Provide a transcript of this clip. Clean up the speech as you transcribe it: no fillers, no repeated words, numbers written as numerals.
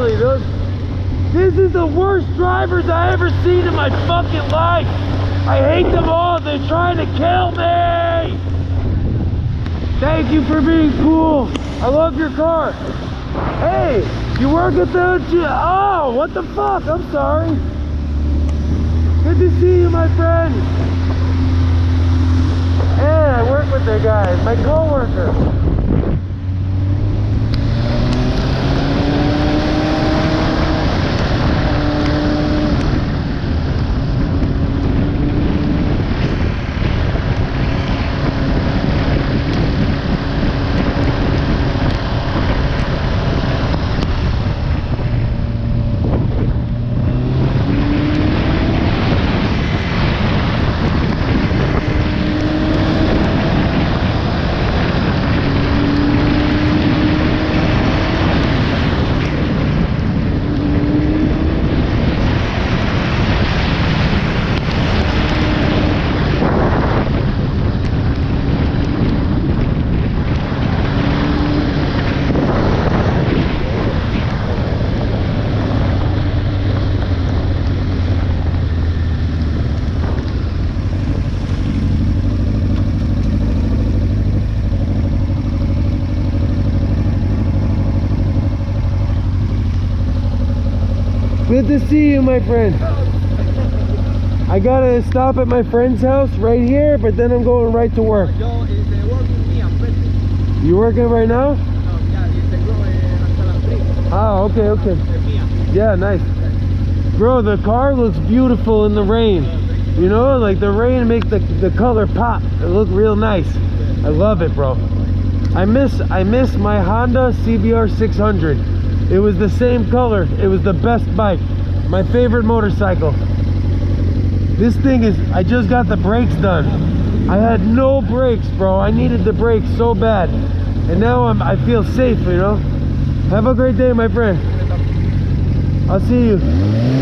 Finally, dude. This is the worst drivers I ever seen in my fucking life. I hate them all. They're trying to kill me. Thank you for being cool. I love your car. Hey, you work at the... Oh, what the fuck? I'm sorry. Good to see you, my friend. Hey, I work with the guy. My co-worker. Good to see you, my friend. I gotta stop at my friend's house right here, but then I'm going right to work. You working right now? Ah, okay, okay. Yeah, nice. Bro, the car looks beautiful in the rain. You know, like the rain makes the color pop. It looks real nice. I love it, bro. I miss my Honda CBR 600. It was the same color. It was the best bike. My favorite motorcycle. This thing is, I just got the brakes done. I had no brakes, bro. I needed the brakes so bad. And now I feel safe, you know? Have a great day, my friend. I'll see you.